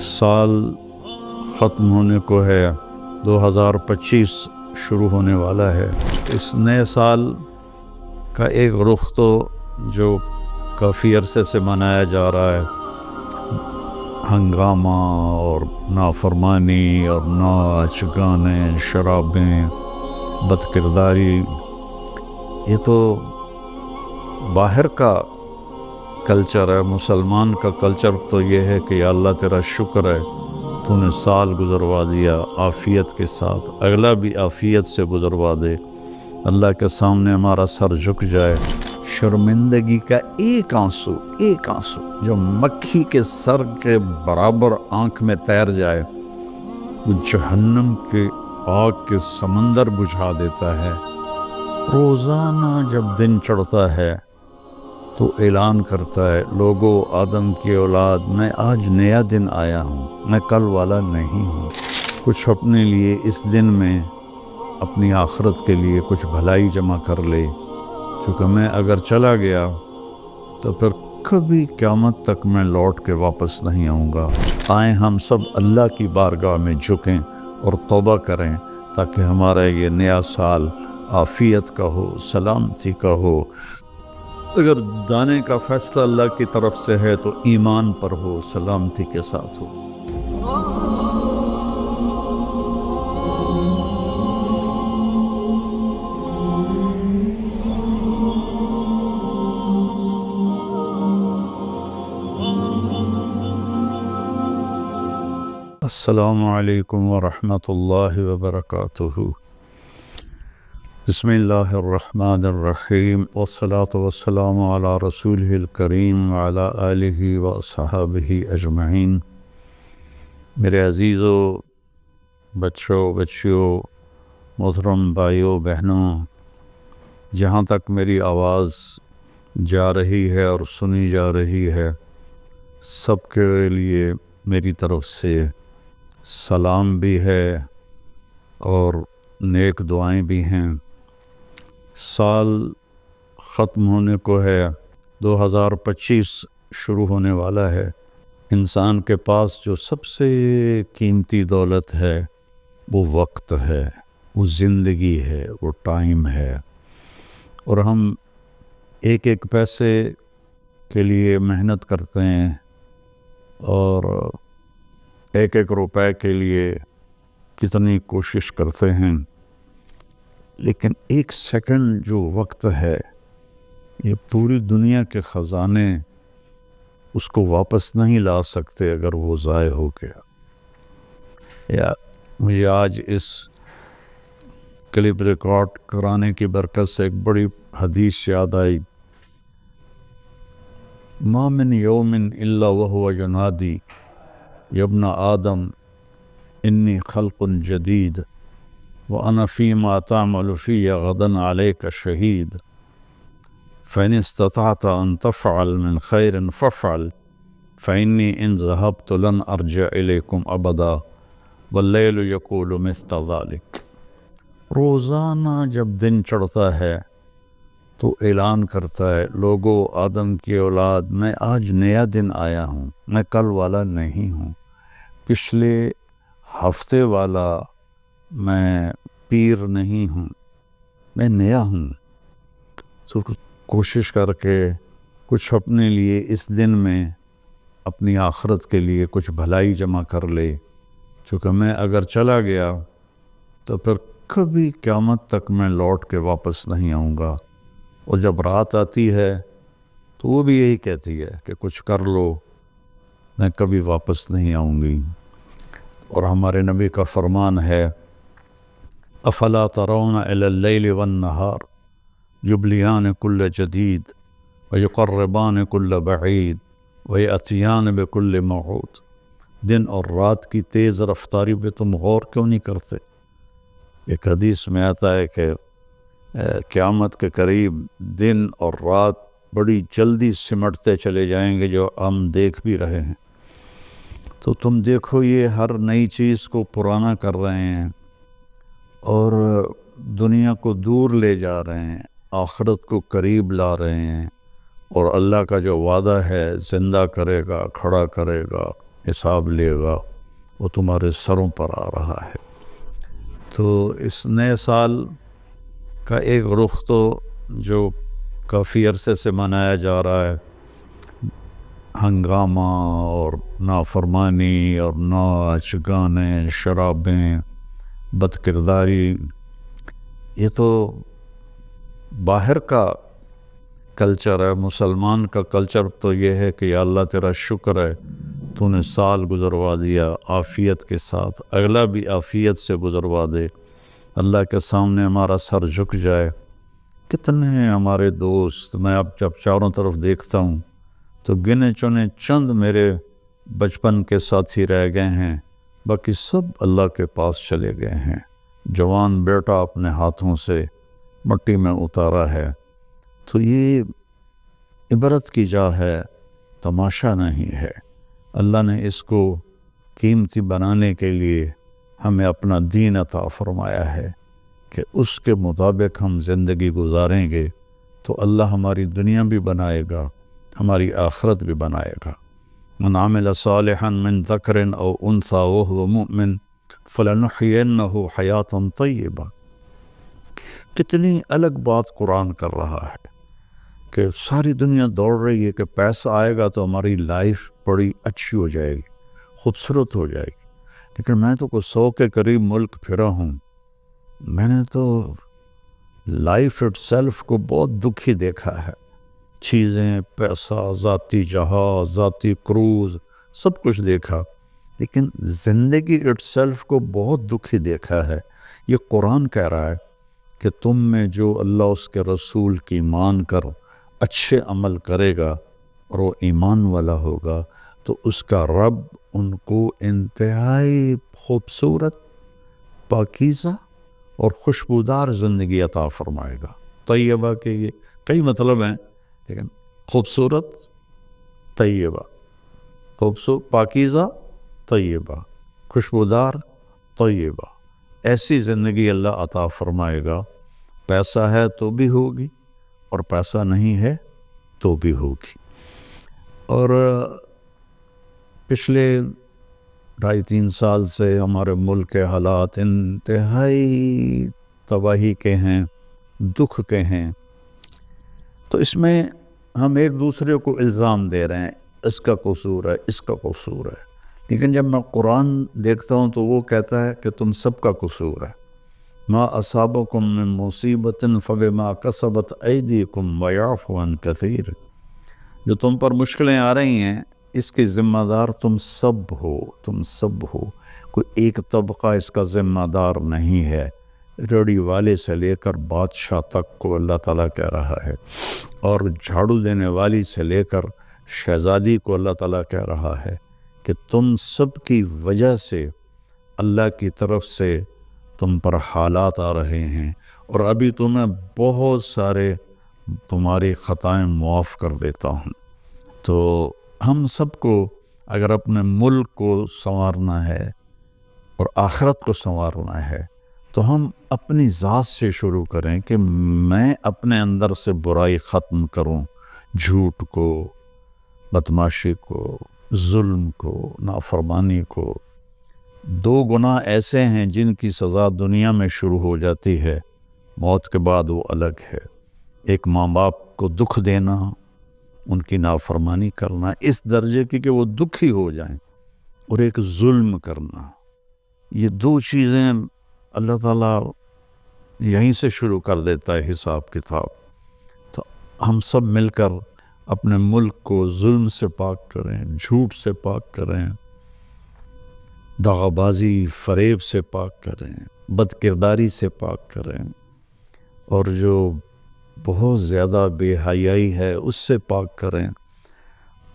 سال ختم ہونے کو ہے، 2025 شروع ہونے والا ہے۔ اس نئے سال کا ایک رخ تو جو کافی عرصے سے منایا جا رہا ہے، ہنگامہ اور نافرمانی اور ناچ گانے، شرابیں، بد کرداری، یہ تو باہر کا کلچر ہے۔ مسلمان کا کلچر تو یہ ہے کہ یا اللہ تیرا شکر ہے تو نے سال گزروا دیا عافیت کے ساتھ، اگلا بھی عافیت سے گزروا دے، اللہ کے سامنے ہمارا سر جھک جائے۔ شرمندگی کا ایک آنسو جو مکھی کے سر کے برابر آنکھ میں تیر جائے، وہ جہنم کے آگ کے سمندر بجھا دیتا ہے۔ روزانہ جب دن چڑھتا ہے تو اعلان کرتا ہے، لوگو آدم کی اولاد، میں آج نیا دن آیا ہوں، میں کل والا نہیں ہوں۔ کچھ اپنے لیے اس دن میں اپنی آخرت کے لیے کچھ بھلائی جمع کر لے، چونکہ میں اگر چلا گیا تو پھر کبھی قیامت تک میں لوٹ کے واپس نہیں آؤں گا۔ آئیں ہم سب اللہ کی بارگاہ میں جھکیں اور توبہ کریں تاکہ ہمارا یہ نیا سال عافیت کا ہو، سلامتی کا ہو۔ اگر دانے کا فیصلہ اللہ کی طرف سے ہے تو ایمان پر ہو، سلامتی کے ساتھ ہو۔ السلام علیکم ورحمۃ اللہ وبرکاتہ۔ بسم اللہ الرحمن الرحیم، والصلاة والسلام علی رسولہ الکریم وعلی آلہ واصحابہ اجمعین۔ میرے عزیزو، بچوں، بچیوں، محترم بھائیوں، بہنوں، جہاں تک میری آواز جا رہی ہے اور سنی جا رہی ہے، سب کے لیے میری طرف سے سلام بھی ہے اور نیک دعائیں بھی ہیں۔ سال ختم ہونے کو ہے، 2025 شروع ہونے والا ہے۔ انسان کے پاس جو سب سے قیمتی دولت ہے وہ وقت ہے، وہ زندگی ہے، وہ ٹائم ہے، اور ہم ایک ایک پیسے کے لیے محنت کرتے ہیں اور ایک ایک روپے کے لیے کتنی کوشش کرتے ہیں، لیکن ایک سیکنڈ جو وقت ہے، یہ پوری دنیا کے خزانے اس کو واپس نہیں لا سکتے اگر وہ ضائع ہو گیا۔ یا مجھے آج اس کلپ ریکارڈ کرانے کی برکت سے ایک بڑی حدیث یاد آئی، ما من یوم الا وهو ینادی یا ابن آدم انی خلق جدید وَأَنَا فِي مَا تَعْمَلُ فِيَّ غَدًا عَلَيْكَ شَهِيدٌ فَإِنِ اسْتَطَعْتَ أَن تَفْعَلَ مِنْ خَيْرٍ فَافْعَلْ فَإِنِّي إِنْ ذَهَبْتُ لَنْ أَرْجِعَ إِلَيْكُمْ أَبَدًا وَاللَّيْلُ يَقُولُ مِثْلَ ذَلِكَ۔ روزانہ جب دن چڑھتا ہے تو اعلان کرتا ہے، لوگو آدم کی اولاد، میں آج نیا دن آیا ہوں، میں کل والا نہیں ہوں، پچھلے ہفتے والا میں پیر نہیں ہوں، میں نیا ہوں۔ تو کوشش کر کے کچھ اپنے لیے اس دن میں اپنی آخرت کے لیے کچھ بھلائی جمع کر لے، چونکہ میں اگر چلا گیا تو پھر کبھی قیامت تک میں لوٹ کے واپس نہیں آؤں گا۔ اور جب رات آتی ہے تو وہ بھی یہی کہتی ہے کہ کچھ کر لو، میں کبھی واپس نہیں آؤں گی۔ اور ہمارے نبی کا فرمان ہے، افلا ترون الی اللیل والنہار یبلیان کل جدید ویقربان کل بعید ویأتیان بکل موعود۔ دن اور رات کی تیز رفتاری پہ تم غور کیوں نہیں کرتے؟ ایک حدیث میں آتا ہے کہ قیامت کے قریب دن اور رات بڑی جلدی سمٹتے چلے جائیں گے، جو ہم دیکھ بھی رہے ہیں۔ تو تم دیکھو، یہ ہر نئی چیز کو پرانا کر رہے ہیں اور دنیا کو دور لے جا رہے ہیں، آخرت کو قریب لا رہے ہیں، اور اللہ کا جو وعدہ ہے، زندہ کرے گا، کھڑا کرے گا، حساب لے گا وہ تمہارے سروں پر آ رہا ہے۔ تو اس نئے سال کا ایک رخ تو جو کافی عرصے سے منایا جا رہا ہے، ہنگامہ اور نافرمانی اور ناچ گانے، شرابیں، بد کرداری، یہ تو باہر کا کلچر ہے۔ مسلمان کا کلچر تو یہ ہے کہ یا اللہ تیرا شکر ہے تو نے سال گزروا دیا عافیت کے ساتھ، اگلا بھی عافیت سے گزروا دے، اللہ کے سامنے ہمارا سر جھک جائے۔ کتنے ہیں ہمارے دوست، میں اب جب چاروں طرف دیکھتا ہوں تو گنے چنے چند میرے بچپن کے ساتھی رہ گئے ہیں، باقی سب اللہ کے پاس چلے گئے ہیں۔ جوان بیٹا اپنے ہاتھوں سے مٹی میں اتارا ہے۔ تو یہ عبرت کی جا ہے، تماشا نہیں ہے۔ اللہ نے اس کو قیمتی بنانے کے لیے ہمیں اپنا دین عطا فرمایا ہے کہ اس کے مطابق ہم زندگی گزاریں گے تو اللہ ہماری دنیا بھی بنائے گا، ہماری آخرت بھی بنائے گا۔ من عمل صالحا من ذکر او انثى وهو مؤمن فلنحینہ حیاتا طیبہ۔ کتنی الگ بات قرآن کر رہا ہے کہ ساری دنیا دوڑ رہی ہے کہ پیسہ آئے گا تو ہماری لائف بڑی اچھی ہو جائے گی، خوبصورت ہو جائے گی، لیکن میں تو کوئی 100 کے قریب ملک پھرا ہوں، میں نے تو لائف اٹ سیلف کو بہت دکھی دیکھا ہے۔ چیزیں، پیسہ، ذاتی جہاز، ذاتی کروز، سب کچھ دیکھا، لیکن زندگی اٹ سیلف کو بہت دکھی دیکھا ہے۔ یہ قرآن کہہ رہا ہے کہ تم میں جو اللہ اس کے رسول کی مان کر اچھے عمل کرے گا اور وہ ایمان والا ہوگا تو اس کا رب ان کو انتہائی خوبصورت، پاکیزہ اور خوشبودار زندگی عطا فرمائے گا۔ طیبہ کے یہ کئی مطلب ہیں، لیکن خوبصورت، طیبہ، خوبصورت، پاکیزہ، طیبہ، خوشبودار، طیبہ، ایسی زندگی اللہ عطا فرمائے گا۔ پیسہ ہے تو بھی ہوگی اور پیسہ نہیں ہے تو بھی ہوگی۔ اور پچھلے 2.5-3 سال سے ہمارے ملک کے حالات انتہائی تباہی کے ہیں، دکھ کے ہیں، تو اس میں ہم ایک دوسرے کو الزام دے رہے ہیں، اس کا قصور ہے، اس کا قصور ہے، لیکن جب میں قرآن دیکھتا ہوں تو وہ کہتا ہے کہ تم سب کا قصور ہے۔ ما اصابکم من مصیبت فبما کسبت ایدیکم ویعفو عن کثیر۔ جو تم پر مشکلیں آ رہی ہیں اس کی ذمہ دار تم سب ہو، تم سب ہو، کوئی ایک طبقہ اس کا ذمہ دار نہیں ہے۔ ریڑھی والے سے لے کر بادشاہ تک کو اللہ تعالیٰ کہہ رہا ہے، اور جھاڑو دینے والی سے لے کر شہزادی کو اللہ تعالیٰ کہہ رہا ہے کہ تم سب کی وجہ سے اللہ کی طرف سے تم پر حالات آ رہے ہیں، اور ابھی تمہیں بہت سارے تمہاری خطائیں معاف کر دیتا ہوں۔ تو ہم سب کو اگر اپنے ملک کو سنوارنا ہے اور آخرت کو سنوارنا ہے تو ہم اپنی ذات سے شروع کریں کہ میں اپنے اندر سے برائی ختم کروں، جھوٹ کو، بدماشی کو، ظلم کو، نافرمانی کو۔ 2 گناہ ایسے ہیں جن کی سزا دنیا میں شروع ہو جاتی ہے، موت کے بعد وہ الگ ہے۔ ایک ماں باپ کو دکھ دینا، ان کی نافرمانی کرنا اس درجے کی کہ وہ دکھی ہو جائیں، اور ایک ظلم کرنا، یہ 2 چیزیں اللہ تعالیٰ یہیں سے شروع کر دیتا ہے حساب کتاب۔ تو ہم سب مل کر اپنے ملک کو ظلم سے پاک کریں، جھوٹ سے پاک کریں، دغا بازی، فریب سے پاک کریں، بد کرداری سے پاک کریں، اور جو بہت زیادہ بے حیائی ہے اس سے پاک کریں،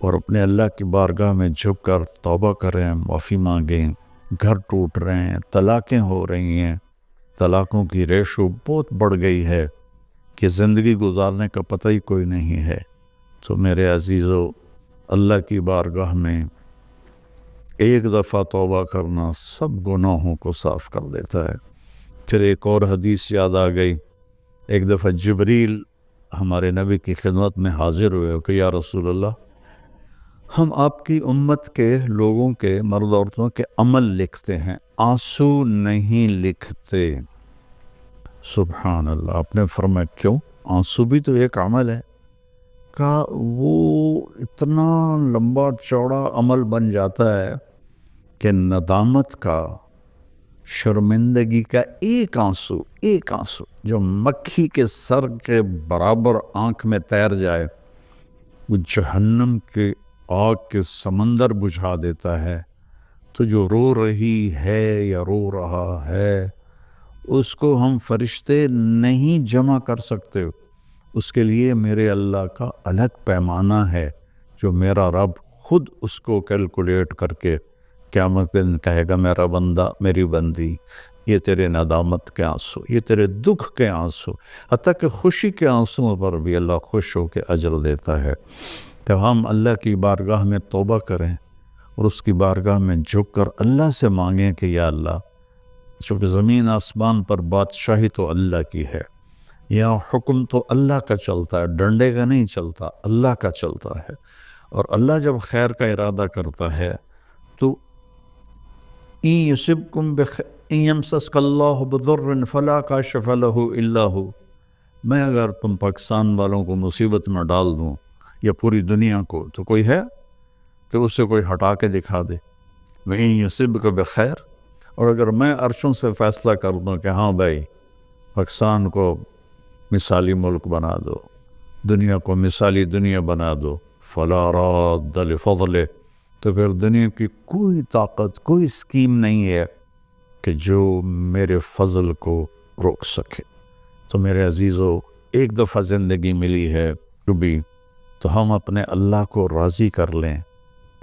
اور اپنے اللہ کی بارگاہ میں جھک کر توبہ کریں، معافی مانگیں۔ گھر ٹوٹ رہے ہیں، طلاقیں ہو رہی ہیں، طلاقوں کی ریشو بہت بڑھ گئی ہے کہ زندگی گزارنے کا پتہ ہی کوئی نہیں ہے۔ تو میرے عزیزو، اللہ کی بارگاہ میں ایک دفعہ توبہ کرنا سب گناہوں کو صاف کر دیتا ہے۔ پھر ایک اور حدیث یاد آ گئی، ایک دفعہ جبریل ہمارے نبی کی خدمت میں حاضر ہوئے کہ یا رسول اللہ، ہم آپ کی امت کے لوگوں کے مرد عورتوں کے عمل لکھتے ہیں، آنسو نہیں لکھتے۔ سبحان اللہ۔ آپ نے فرمایا کیوں؟ آنسو بھی تو ایک عمل ہے۔ کہا وہ اتنا لمبا چوڑا عمل بن جاتا ہے کہ ندامت کا، شرمندگی کا ایک آنسو جو مکھی کے سر کے برابر آنکھ میں تیر جائے، وہ جہنم کے آگ کے سمندر بجھا دیتا ہے۔ تو جو رو رہی ہے یا رو رہا ہے، اس کو ہم فرشتے نہیں جمع کر سکتے۔ اس کے لیے میرے اللہ کا الگ پیمانہ ہے، جو میرا رب خود اس کو کیلکولیٹ کر کے قیامت دن کہے گا، میرا بندہ، میری بندی، یہ تیرے ندامت کے آنسو، یہ تیرے دکھ کے آنسو، حتیٰ کہ خوشی کے آنسوں پر بھی اللہ خوش ہو کے اجر دیتا ہے۔ تو ہم اللہ کی بارگاہ میں توبہ کریں اور اس کی بارگاہ میں جھک کر اللہ سے مانگیں کہ یا اللہ، چونکہ زمین آسمان پر بادشاہی تو اللہ کی ہے، یہاں حکم تو اللہ کا چلتا ہے، ڈنڈے کا نہیں چلتا، اللہ کا چلتا ہے۔ اور اللہ جب خیر کا ارادہ کرتا ہے تو إِن يَمْسَسْكَ اللَّهُ بِضُرٍّ فَلَا كَاشِفَ لَهُ إِلَّا هُوَ، میں اگر تم پاکستان والوں کو مصیبت میں ڈال دوں یا پوری دنیا کو، تو کوئی ہے کہ اسے کوئی ہٹا کے دکھا دے؟ وَإِن يُصِبْكَ بِخَيْرٍ، اور اگر میں عرشوں سے فیصلہ کر دوں کہ ہاں بھائی پاکستان کو مثالی ملک بنا دو، دنیا کو مثالی دنیا بنا دو، فَلَا رَادَّ لِفَضْلِهِ، تو پھر دنیا کی کوئی طاقت، کوئی اسکیم نہیں ہے کہ جو میرے فضل کو روک سکے۔ تو میرے عزیزو، ایک دفعہ زندگی ملی ہے جو بھی، تو ہم اپنے اللہ کو راضی کر لیں۔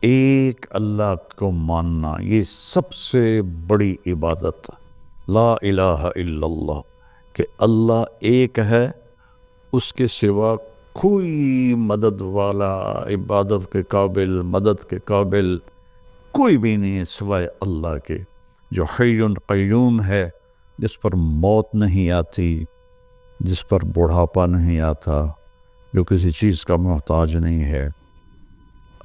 ایک اللہ کو ماننا، یہ سب سے بڑی عبادت، لا الہ الا اللہ، کہ اللہ ایک ہے، اس کے سوا کوئی مدد والا، عبادت کے قابل، مدد کے قابل کوئی بھی نہیں ہے سوائے اللہ کے، جو حی قیوم ہے، جس پر موت نہیں آتی، جس پر بڑھاپا نہیں آتا، جو کسی چیز کا محتاج نہیں ہے۔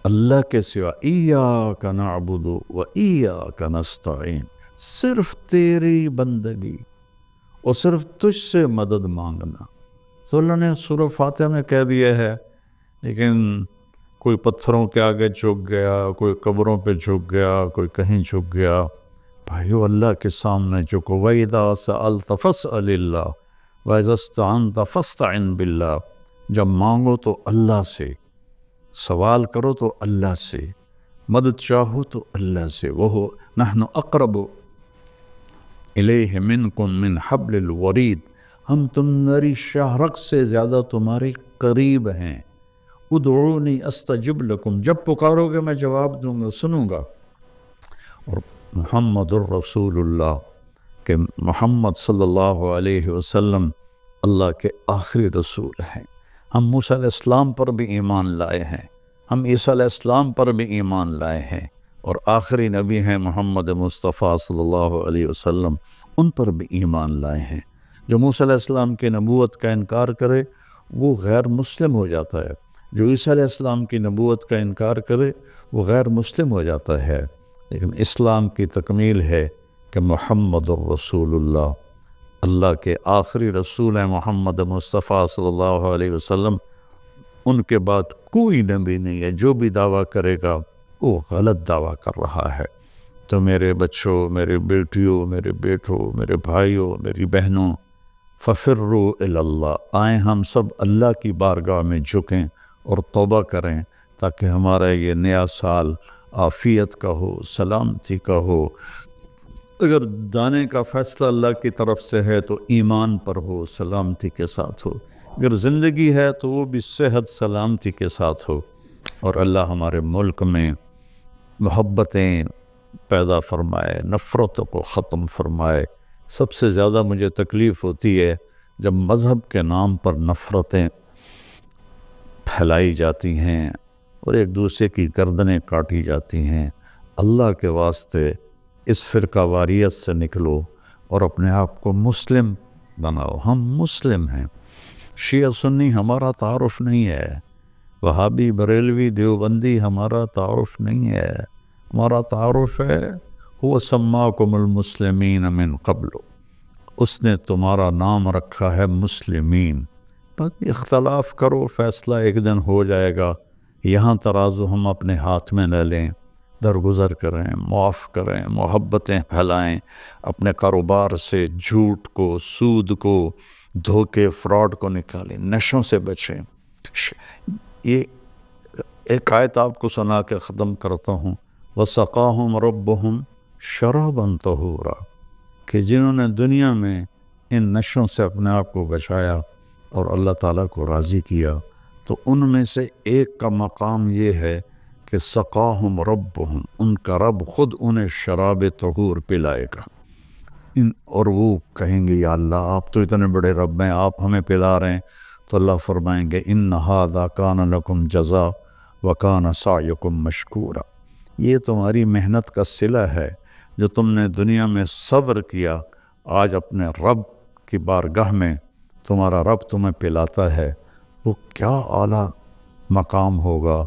اللہ کے سوا ایاک نعبد و ایاک نستعین، صرف تیری بندگی اور صرف تجھ سے مدد مانگنا۔ تو اللہ نے سورہ فاتحہ میں کہہ دیا ہے، لیکن کوئی پتھروں کے آگے جھک گیا، کوئی قبروں پہ جھک گیا، کوئی کہیں جھک گیا۔ بھائیو، اللہ کے سامنے جھکو۔ وَإِذَا سَأَلْتَ فَاسْأَلِ اللَّهَ وَإِذَا اسْتَعَنْتَ فَاسْتَعِنْ بِاللَّهِ، جب مانگو تو اللہ سے، سوال کرو تو اللہ سے، مدد چاہو تو اللہ سے۔ وَهُوَ نَحْنُ أَقْرَبُ إِلَيْهِ مِنْكُمْ مِنْ حَبْلِ الْوَرِيدِ، ہم تمہاری شاہ رگ سے زیادہ تمہارے قریب ہیں۔ ادعونی استجب لکم، جب پکارو گے میں جواب دوں گا، سنوں گا۔ اور محمد الرسول اللہ، کہ محمد صلی اللہ علیہ وسلم اللہ کے آخری رسول ہیں۔ ہم موسیٰ علیہ السلام پر بھی ایمان لائے ہیں، ہم عیسیٰ علیہ السلام پر بھی ایمان لائے ہیں، اور آخری نبی ہیں محمد مصطفیٰ صلی اللہ علیہ وسلم، ان پر بھی ایمان لائے ہیں۔ جو موسیٰ علیہ السلام کی نبوت کا انکار کرے وہ غیر مسلم ہو جاتا ہے، جو عیسیٰ علیہ السلام کی نبوت کا انکار کرے وہ غیر مسلم ہو جاتا ہے۔ لیکن اسلام کی تکمیل ہے کہ محمد الرسول اللہ، اللہ کے آخری رسول ہیں محمد مصطفیٰ صلی اللہ علیہ وسلم، ان کے بعد کوئی نبی نہیں ہے۔ جو بھی دعویٰ کرے گا وہ غلط دعویٰ کر رہا ہے۔ تو میرے بچوں، میرے بیٹیوں، میرے بیٹوں، میرے بھائیوں، میری بہنوں، ففروا الی اللہ، آئیں ہم سب اللہ کی بارگاہ میں جھکیں اور توبہ کریں، تاکہ ہمارا یہ نیا سال عافیت کا ہو، سلامتی کا ہو۔ اگر دانے کا فیصلہ اللہ کی طرف سے ہے تو ایمان پر ہو، سلامتی کے ساتھ ہو۔ اگر زندگی ہے تو وہ بھی صحت سلامتی کے ساتھ ہو، اور اللہ ہمارے ملک میں محبتیں پیدا فرمائے، نفرتوں کو ختم فرمائے۔ سب سے زیادہ مجھے تکلیف ہوتی ہے جب مذہب کے نام پر نفرتیں پھیلائی جاتی ہیں اور ایک دوسرے کی گردنیں کاٹی جاتی ہیں۔ اللہ کے واسطے اس فرقہ واریت سے نکلو اور اپنے آپ کو مسلم بناؤ۔ ہم مسلم ہیں، شیعہ سنی ہمارا تعارف نہیں ہے، وہابی بریلوی دیوبندی ہمارا تعارف نہیں ہے، ہمارا تعارف ہے هو سماکم المسلمین من قبل، اس نے تمہارا نام رکھا ہے مسلمین۔ باقی اختلاف کرو، فیصلہ ایک دن ہو جائے گا۔ یہاں ترازو ہم اپنے ہاتھ میں لے لیں، درگزر کریں، معاف کریں، محبتیں پھیلائیں، اپنے کاروبار سے جھوٹ کو، سود کو، دھوکے، فراڈ کو نکالیں، نشوں سے بچیں۔ یہ ایک آیت آپ کو سنا کے ختم کرتا ہوں، وَسَقَاهُمْ رَبُّهُمْ شَرَابًا طَهُورًا، کہ جنہوں نے دنیا میں ان نشوں سے اپنے آپ کو بچایا اور اللہ تعالیٰ کو راضی کیا، تو ان میں سے ایک کا مقام یہ ہے کہ سقاہم ربہم، ان کا رب خود انہیں شراب طہور پلائے گا۔ اور وہ کہیں گے یا اللہ آپ تو اتنے بڑے رب ہیں، آپ ہمیں پلا رہے ہیں، تو اللہ فرمائیں گے ان ھذا کان لکم جزاء وکان سعیکم مشکورا، یہ تمہاری محنت کا صلہ ہے، جو تم نے دنیا میں صبر کیا، آج اپنے رب کی بارگاہ میں تمہارا رب تمہیں پلاتا ہے، وہ کیا اعلیٰ مقام ہوگا۔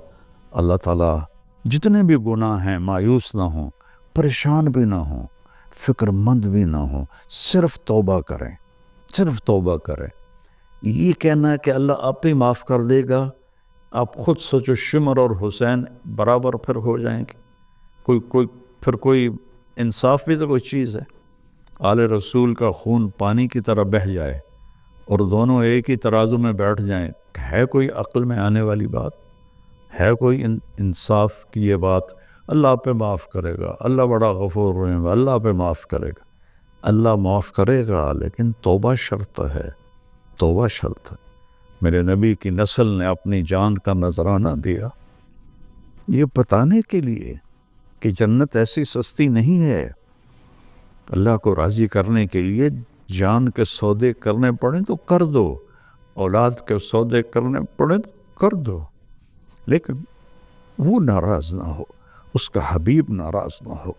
اللہ تعالیٰ جتنے بھی گناہ ہیں مایوس نہ ہوں، پریشان بھی نہ ہوں، فکر مند بھی نہ ہوں، صرف توبہ کریں، صرف توبہ کریں۔ یہ کہنا ہے کہ اللہ آپ ہی معاف کر دے گا، آپ خود سوچو شمر اور حسین برابر پھر ہو جائیں گے، کوئی انصاف بھی تو کوئی چیز ہے۔ آل رسول کا خون پانی کی طرح بہہ جائے اور دونوں ایک ہی ترازو میں بیٹھ جائیں، ہے کوئی عقل میں آنے والی بات؟ ہے کوئی انصاف کی یہ بات؟ اللہ پہ معاف کرے گا، اللہ بڑا غفور رحیم، اللہ پہ معاف کرے گا، اللہ معاف کرے گا، لیکن توبہ شرط ہے، توبہ شرط ہے۔ میرے نبی کی نسل نے اپنی جان کا نذرانہ دیا یہ بتانے کے لیے کہ جنت ایسی سستی نہیں ہے۔ اللہ کو راضی کرنے کے لیے جان کے سودے کرنے پڑیں تو کر دو، اولاد کے سودے کرنے پڑیں تو کر دو، لیکن وہ ناراض نہ ہو، اس کا حبیب ناراض نہ ہو۔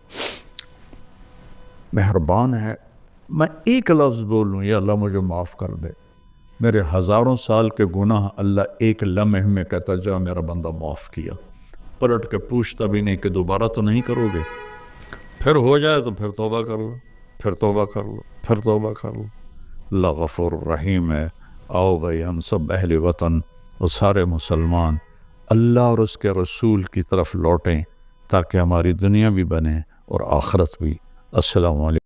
مہربان ہے، میں ایک لفظ بولوں یا اللہ مجھے معاف کر دے، میرے ہزاروں سال کے گناہ اللہ ایک لمحے میں کہتا جا میرا بندہ معاف کیا، پلٹ کے پوچھتا بھی نہیں کہ دوبارہ تو نہیں کرو گے، پھر ہو جائے تو پھر توبہ کر لو، پھر توبہ کر لو، پھر توبہ کر لو۔ اللہ غفور رحیم ہے۔ آؤ بھائی ہم سب اہل وطن اور سارے مسلمان اللہ اور اس کے رسول کی طرف لوٹیں تاکہ ہماری دنیا بھی بنے اور آخرت بھی۔ السلام علیکم۔